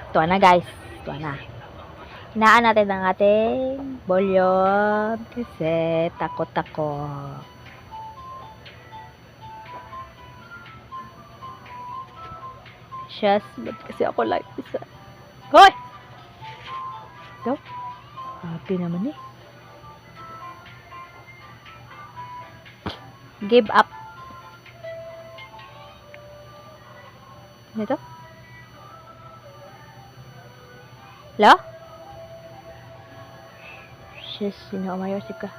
Ito na guys. Ito na. Hinaan natin ang ating volume kasi takot ako. Just, ba't kasi ako like isa? Hoy! Ito? Happy naman eh. Give up. Ito? Hello? Shes, sino umayosip ka?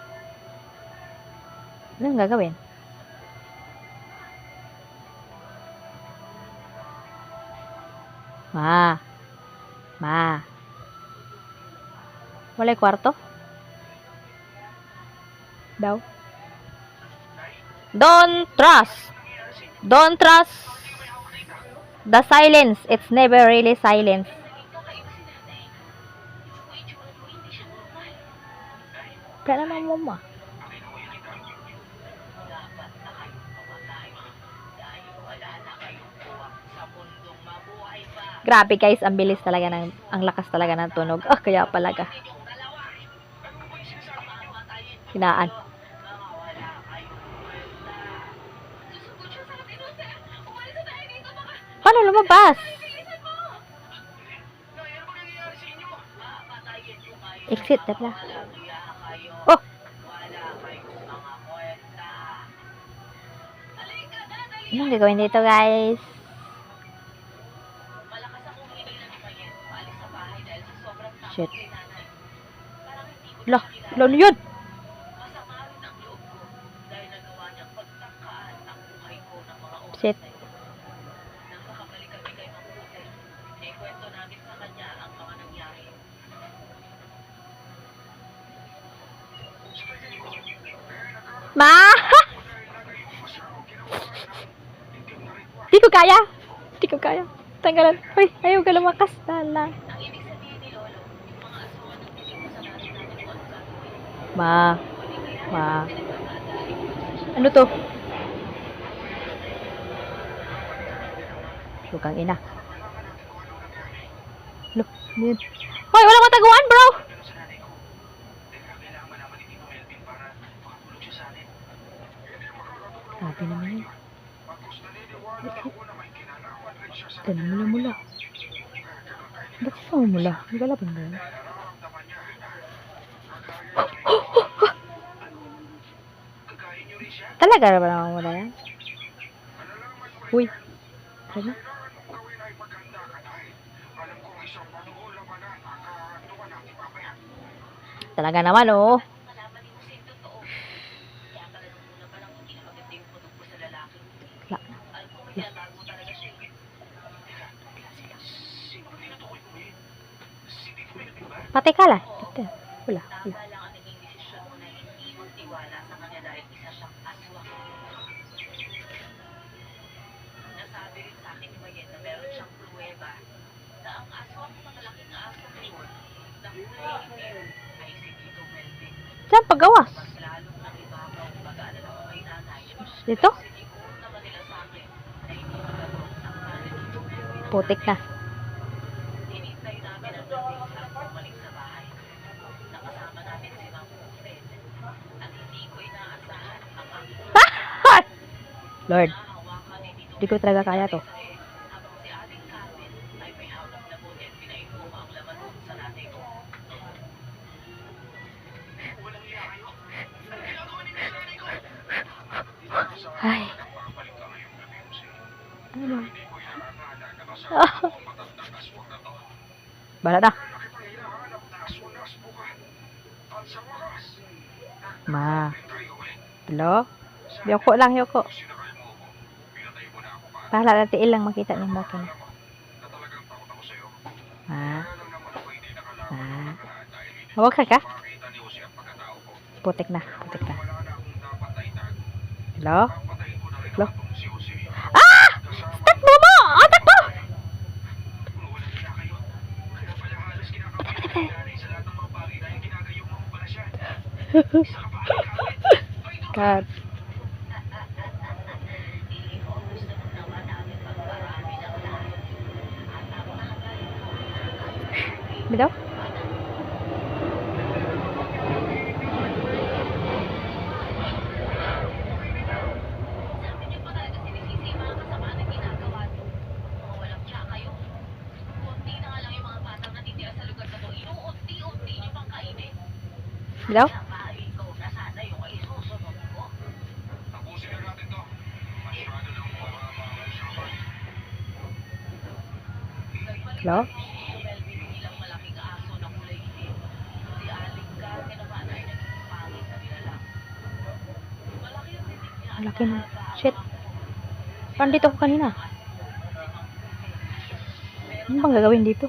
Anong gagawin? Ma. Walay kwarto? Daw. Don't trust the silence. It's never really silence. Kaya naman mo ma. Grabe guys, ang bilis talaga ang lakas talaga ng tunog. Kaya palaga. Hinaan. Paano lumabas? Exit na. Oh! Anong gagawin dito guys? Shit. Lah, ano yun? Shit. Ma! Di ko kaya. Tanggalan. Hoy, ayaw ka lumakas. Tala. Ma. Ano to? Sukang ina. Look, yun. Hoy, walang mataguan, bro! Sabi naman yun. Ganun mula. Ba't siya mula? Nagalaban ba yun? Talaga ba naman mula yan? Uy. Ano? Talaga naman, oh. Patay ka lang. Wala. Saan paggawas? Dito? Putik na. Lord, di ko talaga kaya to. Ay. Ano? Bala na. Ma. Hello? Yoko lang, Yoko. Para natin ilang makita ng moto na. Ma. Huwag ka. Putik na. Hello? Ah! Stop mo! Takbo! God. Bitaw? Bitaw? Hello? Malaki na. Shit. Parang dito ako kanina. Ano bang gagawin dito?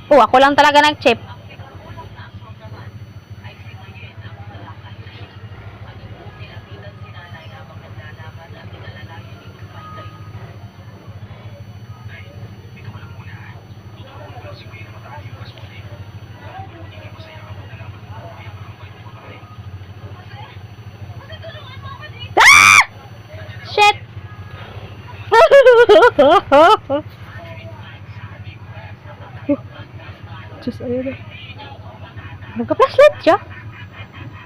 Oh, ako lang talaga nag-chip. Ah! Shit! Diyos, ayun na. Nagka-flashlight siya.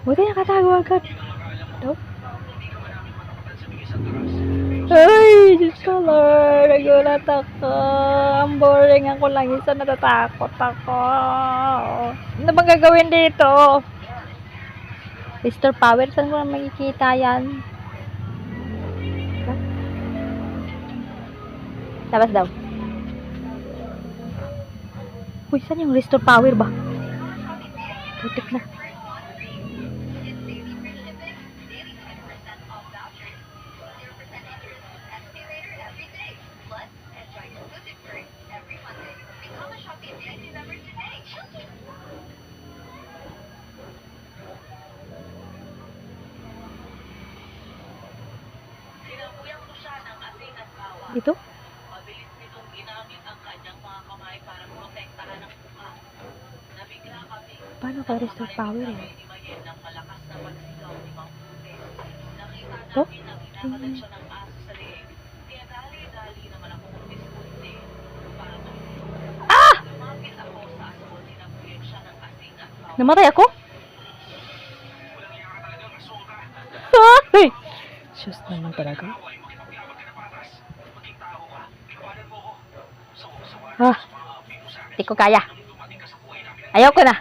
Buti nakatago agad. No? Ay, Diyos ko Lord. Nagulat ako. Ang boring ako lang. Isa natatakot ako. Ano bang gagawin dito? Mr. Power, saan ko na makikita yan? Labas daw. Uy, saan yung restore power ba? Putik na. Ito? Paano ka restore power eh? Ito? Ah! Namatay ako? Ay! Diyos naman talaga. Ah, hindi ko kaya. Ayoko na.